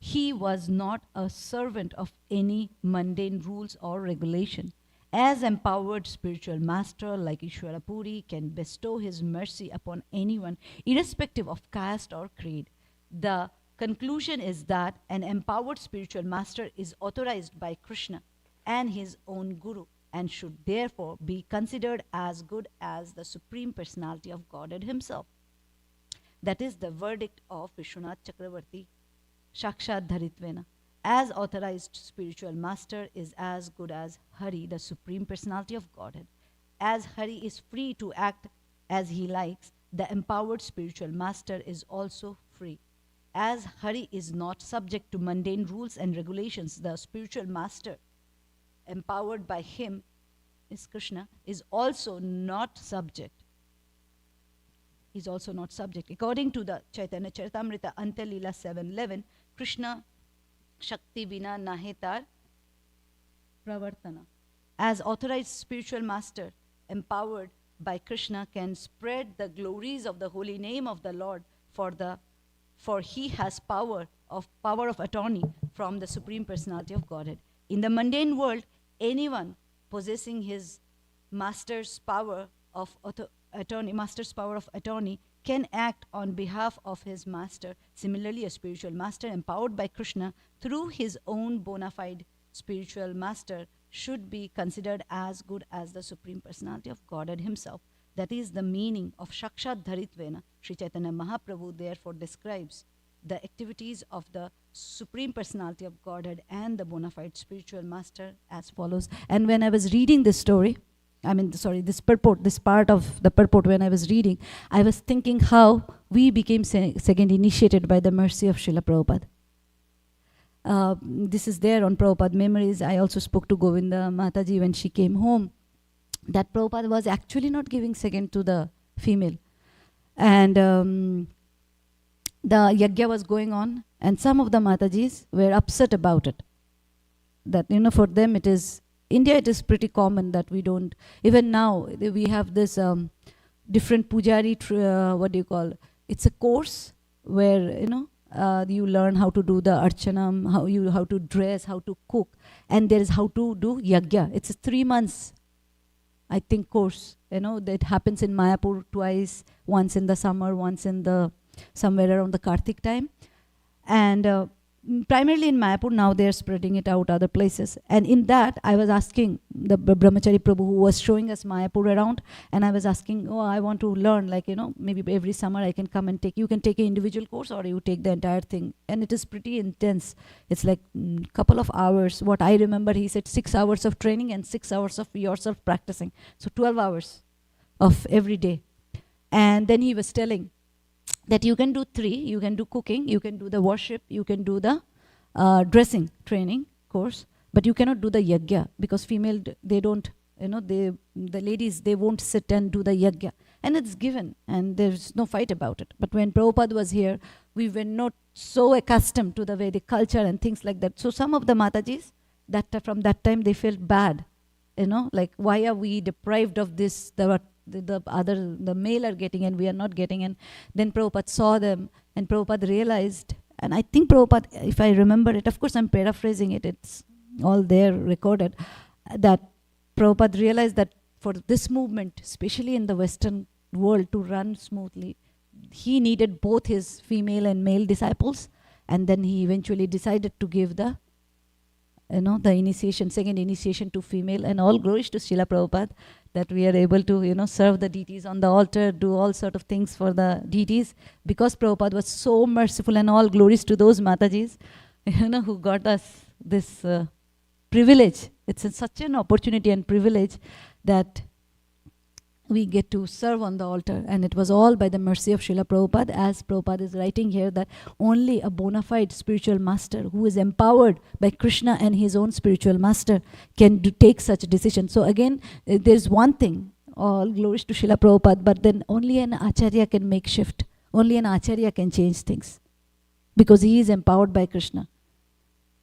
He was not a servant of any mundane rules or regulation. As empowered spiritual master like Ishwara Puri can bestow his mercy upon anyone, irrespective of caste or creed. The conclusion is that an empowered spiritual master is authorized by Krishna and his own Guru, and should therefore be considered as good as the Supreme Personality of Godhead himself. That is the verdict of Vishwanath Chakravarti, Shakshat Dharitvena. As authorized spiritual master is as good as Hari, the Supreme Personality of Godhead. As Hari is free to act as he likes, the empowered spiritual master is also free. As Hari is not subject to mundane rules and regulations, the spiritual master, empowered by him, is Krishna, is also not subject is also not subject. According to the Chaitanya Charitamrita Ante Lila 7:11, Krishna Shakti Vina Nahetar Pravartana. As authorized spiritual master, empowered by Krishna, can spread the glories of the holy name of the Lord, for he has power of attorney from the Supreme Personality of Godhead. In the mundane world, anyone possessing his master's power of attorney can act on behalf of his master. Similarly, a spiritual master empowered by Krishna through his own bona fide spiritual master should be considered as good as the Supreme Personality of Godhead himself. That is the meaning of Shakshat Dharitvena. Sri Chaitanya Mahaprabhu therefore describes the activities of the Supreme Personality of Godhead and the bona fide spiritual master as follows. And when I was reading this story, this purport, this part of the purport, when I was reading, I was thinking how we became second initiated by the mercy of Srila Prabhupada. This is there on Prabhupada Memories. I also spoke to Govinda Mataji when she came home, that Prabhupada was actually not giving second to the female. And the yajna was going on, and some of the Matajis were upset about it. That, for them it is, India it is pretty common that we don't, even now we have this different pujari, it's a course where, you learn how to do the archanam, how to dress, how to cook, and there is how to do yajna. It's a 3 months, I think, course. That happens in Mayapur twice, once in the summer, once in the somewhere around the Kartik time. And primarily in Mayapur, now they're spreading it out other places. And in that, I was asking the Brahmachari Prabhu who was showing us Mayapur around, and I was asking, I want to learn, maybe every summer I can come and you can take an individual course or you take the entire thing. And it is pretty intense. It's like couple of hours. What I remember, he said 6 hours of training and 6 hours of yourself practicing. So 12 hours of every day. And then he was telling that you can do 3, you can do cooking, you can do the worship, you can do the dressing training course, but you cannot do the yajna, because female, they don't, the ladies, they won't sit and do the yajna. And it's given, and there's no fight about it. But when Prabhupada was here, we were not so accustomed to the Vedic culture and things like that. So some of the Matajis, from that time, they felt bad, why are we deprived of this? The male are getting and we are not getting. And then Prabhupada saw them, and Prabhupada realized, and I think Prabhupada, if I remember it, of course I'm paraphrasing it, it's all there recorded, that Prabhupada realized that for this movement, especially in the Western world, to run smoothly, he needed both his female and male disciples. And then he eventually decided to give the initiation, second initiation to female. And all glories to Srila Prabhupada that we are able to, serve the deities on the altar, do all sort of things for the deities, because Prabhupada was so merciful. And all glories to those Matajis, who got us this privilege. It's such an opportunity and privilege that we get to serve on the altar. And it was all by the mercy of Srila Prabhupada, as Prabhupada is writing here, that only a bona fide spiritual master who is empowered by Krishna and his own spiritual master can take such a decision. So again, there's one thing, all glories to Srila Prabhupada, but then only an Acharya can make shift. Only an Acharya can change things, because he is empowered by Krishna.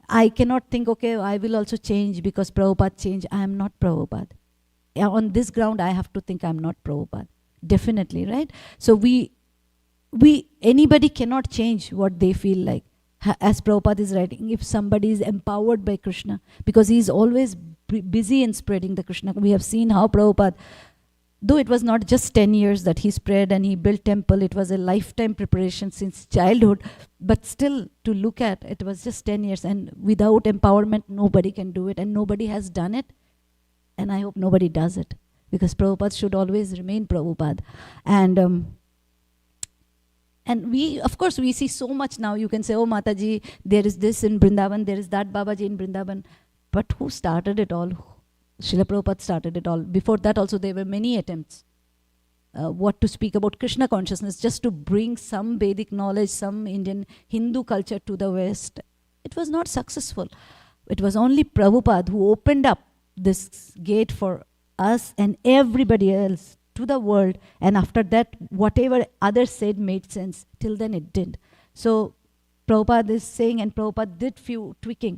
I cannot think, okay, I will also change because Prabhupada changed. I am not Prabhupada. On this ground, I have to think I'm not Prabhupada. Definitely, right? So anybody cannot change what they feel like. As Prabhupada is writing, if somebody is empowered by Krishna, because he is always busy in spreading the Krishna. We have seen how Prabhupada, though it was not just 10 years that he spread and he built temple, it was a lifetime preparation since childhood, but still to look at, it was just 10 years, and without empowerment, nobody can do it, and nobody has done it. And I hope nobody does it, because Prabhupada should always remain Prabhupada. And we, of course, we see so much now. You can say, oh, Mataji, there is this in Vrindavan, there is that Babaji in Vrindavan. But who started it all? Srila Prabhupada started it all. Before that also, there were many attempts. What to speak about Krishna consciousness, just to bring some Vedic knowledge, some Indian Hindu culture to the West. It was not successful. It was only Prabhupada who opened up this gate for us and everybody else to the world, and after that, whatever others said made sense. Till then, it didn't. So Prabhupada is saying, and Prabhupada did few tweaking.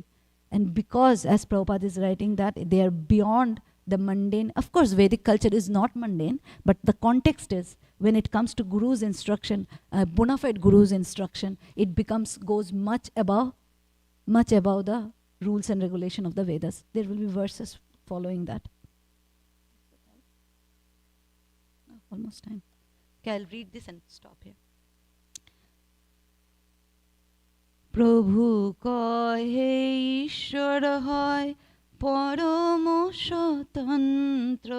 And because, as Prabhupada is writing, that they are beyond the mundane. Of course, Vedic culture is not mundane, but the context is, when it comes to Guru's instruction, bona fide Guru's instruction, it goes much above the rules and regulation of the Vedas. There will be verses following that. Almost time. Okay, I'll read this and stop here. প্রভু কহে ঈশ্বর হয় পরম স্বতন্ত্র,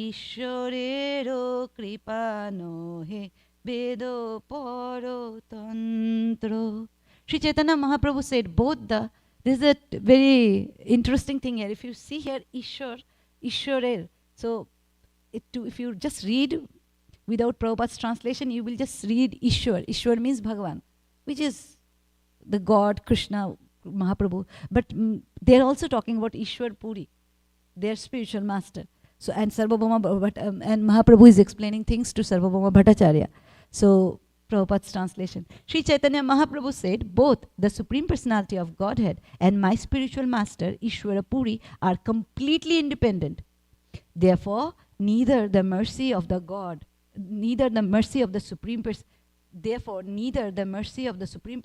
ঈশ্বরেরও কৃপা নহে বেদ পরতন্ত্র. Sri Chaitanya Mahaprabhu said this is a very interesting thing here. If you see here Ishwarer, so if you just read without Prabhupada's translation, you will just read Ishwar. Ishwar means Bhagavan, which is the God, Krishna, Mahaprabhu. But they're also talking about Ishwar Puri, their spiritual master. So, and Sarvabhauma, and Mahaprabhu is explaining things to Sarvabhauma Bhattacharya. So, Prabhupada's translation. Sri Chaitanya Mahaprabhu said, both the Supreme Personality of Godhead and my spiritual master, Ishwara Puri, are completely independent. Therefore, neither the mercy of the Supreme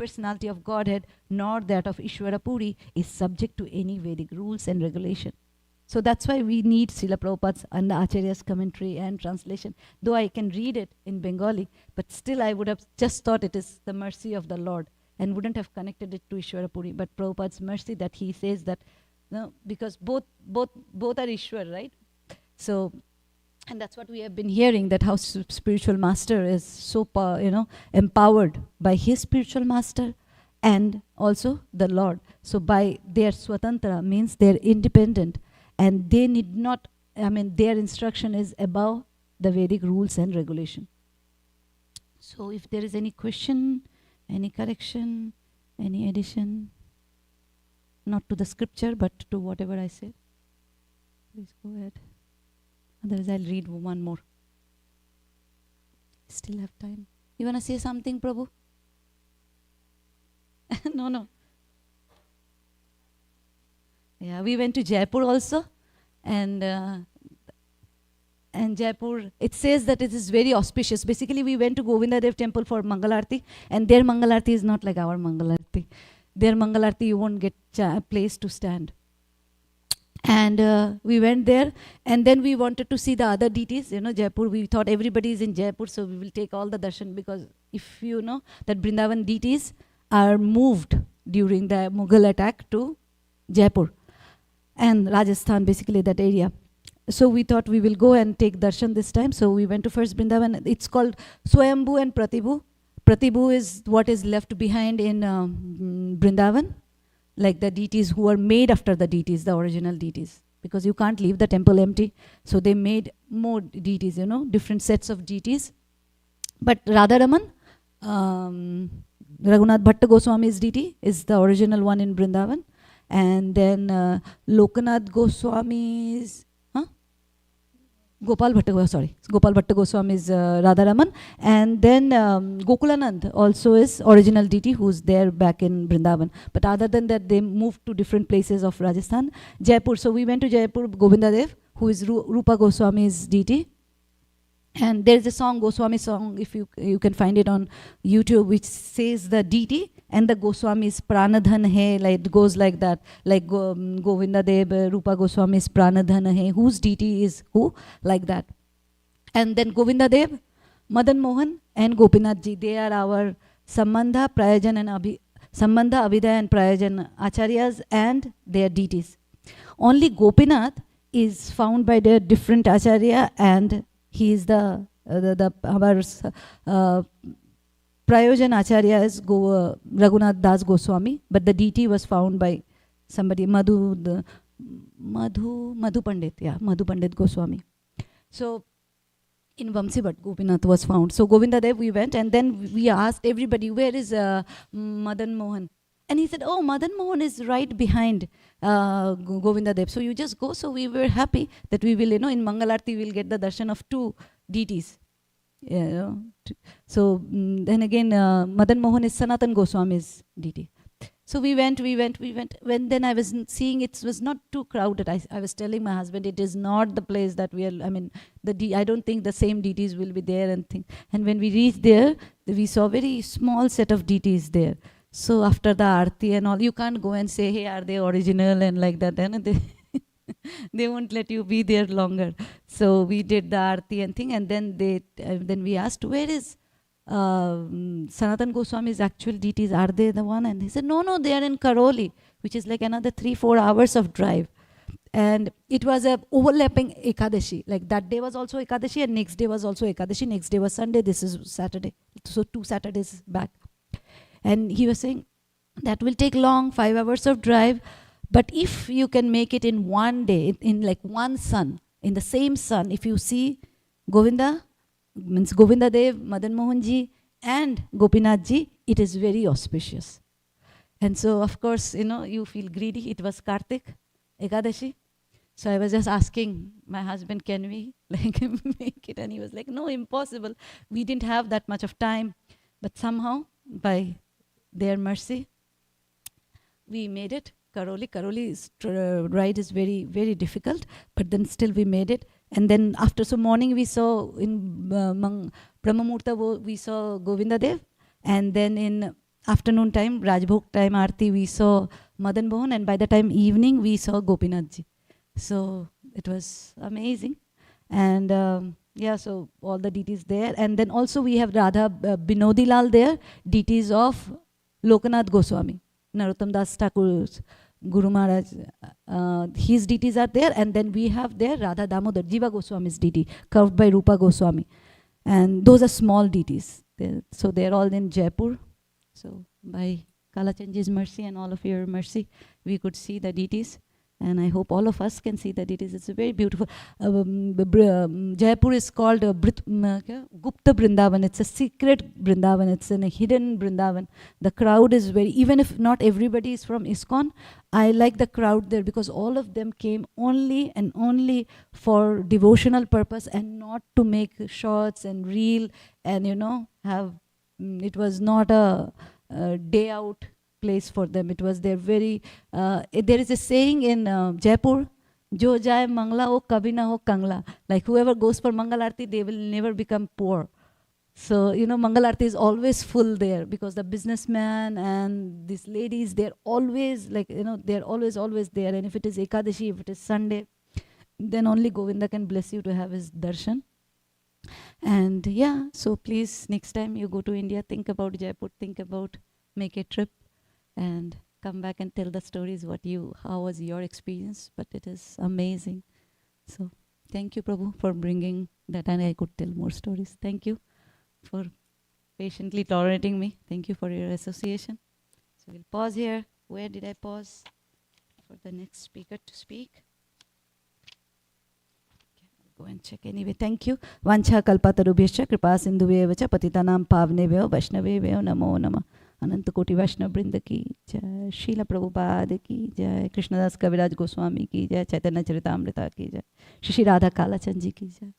Personality of Godhead nor that of Ishwara Puri is subject to any Vedic rules and regulation. So that's why we need Srila Prabhupada's and the Acharya's commentary and translation. Though I can read it in Bengali, but still I would have just thought it is the mercy of the Lord and wouldn't have connected it to Ishwara Puri. But Prabhupada's mercy, that he says that, no, because both are Ishwar, right? So, and that's what we have been hearing, that how spiritual master is so empowered by his spiritual master and also the Lord. So by their swatantra means they're independent, and they need not, their instruction is above the Vedic rules and regulation. So if there is any question, any correction, any addition, not to the scripture but to whatever I said, please go ahead. Otherwise, I'll read one more. Still have time. You want to say something, Prabhu? No. Yeah, we went to Jaipur also, and Jaipur, it says that it is very auspicious. Basically, we went to Govindadev temple for Mangalarti, and their Mangalarti is not like our Mangalarti. Their Mangalarti, you won't get a place to stand. And we went there, and then we wanted to see the other deities. Jaipur, we thought everybody is in Jaipur, so we will take all the darshan, because if you know that Vrindavan deities are moved during the Mughal attack to Jaipur and Rajasthan, basically that area. So we thought we will go and take darshan this time. So we went to first Vrindavan. It's called Swayambhu and Pratibhu. Pratibhu is what is left behind in Vrindavan, like the deities who are made after the deities, the original deities, because you can't leave the temple empty. So they made more deities, different sets of deities. But Radharaman, Raghunath Bhatta Goswami's deity, is the original one in Vrindavan. And then Lokanath Goswami's, Gopal Bhatta Goswami is Radharaman. And then Gokulanand also is original deity who's there back in Vrindavan. But other than that, they moved to different places of Rajasthan. Jaipur, so we went to Jaipur, Govindadev, who is Rupa Goswami's deity. And there's a song, Goswami song, if you can find it on YouTube, which says the deity and the Goswami's Pranadhan hai, like it goes like that, like Govindadev, Rupa Goswami's Pranadhan hai, whose deity is who, like that. And then Govindadev, Madan Mohan and Gopinath ji, they are our Sambandha, Prayajan and Sambandha, Abhidaya and Prayajan Acharyas and their deities. Only Gopinath is found by their different Acharya, and he is our Prayojan Acharya is Raghunath Das Goswami, but the deity was found by somebody, Madhu Pandit, Madhu Pandit Goswami. So in Vamsibhat, Gopinath was found. So Govindadev, we went, and then we asked everybody, where is Madan Mohan? And he said, oh, Madan Mohan is right behind Govinda Dev. So you just go. So we were happy that we will, in Mangalarti, we will get the darshan of two deities. So then again, Madan Mohan is Sanatan Goswami's deity. So we went. When then I was seeing it was not too crowded. I was telling my husband, it is not the place that we are, I don't think the same deities will be there and things. And when we reached there, we saw a very small set of deities there. So after the arti and all, you can't go and say, hey, are they original and like that. And they won't let you be there longer. So we did the arti and thing, and then then we asked, where is Sanatan Goswami's actual deities? Are they the one? And he said, no, they are in Karoli, which is like another 3-4 hours of drive. And it was a overlapping Ekadashi. Like that day was also Ekadashi, and next day was also Ekadashi. Next day was Sunday. This is Saturday. So 2 Saturdays back. And he was saying that will take long, 5 hours of drive. But if you can make it in one day, in like one sun, in the same sun, if you see Govinda, means Govinda Dev, Madan Mohan ji, and Gopinath ji, it is very auspicious. And so, of course, you feel greedy. It was Kartik, Ekadashi. So I was just asking my husband, can we like make it? And he was like, no, impossible. We didn't have that much of time. But somehow, by their mercy, we made it. Karoli's ride is very, very difficult, but then still we made it. And then after, so morning we saw in Brahmamurta, we saw Govinda Dev. And then in afternoon time, Rajbhog time, Aarti, we saw Madan Mohan. And by the time evening, we saw Gopinath ji. So it was amazing. And so all the deities there. And then also we have Radha Binodilal there, deities of Lokanath Goswami, Narottam Das Thakur's Guru Maharaj. His deities are there. And then we have there Radha Damodar, Jiva Goswami's deity, carved by Rupa Goswami. And those are small deities. So they're all in Jaipur. So by Kalachandji's mercy and all of your mercy, we could see the deities. And I hope all of us can see that it's a very beautiful. Jaipur is called Gupta Brindavan. It's a secret Brindavan. It's a hidden Brindavan. The crowd is very, even if not everybody is from ISKCON, I like the crowd there because all of them came only and only for devotional purpose and not to make shots and reel and, have, it was not a day out place for them. It was their very, there is a saying in Jaipur, Jo Jai Mangla O Kabhi Na Ho Kangla. Like whoever goes for Mangal Aarti, they will never become poor. So, Mangal Aarti is always full there because the businessman and these ladies, they're always like, they're always there. And if it is Ekadashi, if it is Sunday, then only Govinda can bless you to have his darshan. And so please, next time you go to India, think about Jaipur, make a trip. And come back and tell the stories how was your experience, but it is amazing. So thank you, Prabhu, for bringing that, and I could tell more stories. Thank you for patiently tolerating me. Thank you for your association. So we'll pause here. Where did I pause? For the next speaker to speak. Go and check anyway. Thank you. Vancha kalpatarubhyascha kripa sindhuveva cha patitanam pavnebhyo vaishnavebhyo namo namah. अनंत कोटि वैष्णव वृंद की जय, शीला प्रभुपाद की जय, कृष्णदास कविराज गोस्वामी की जय, चैतन्य चरितामृता की जय, श्री राधा कालाचंद जी की जय।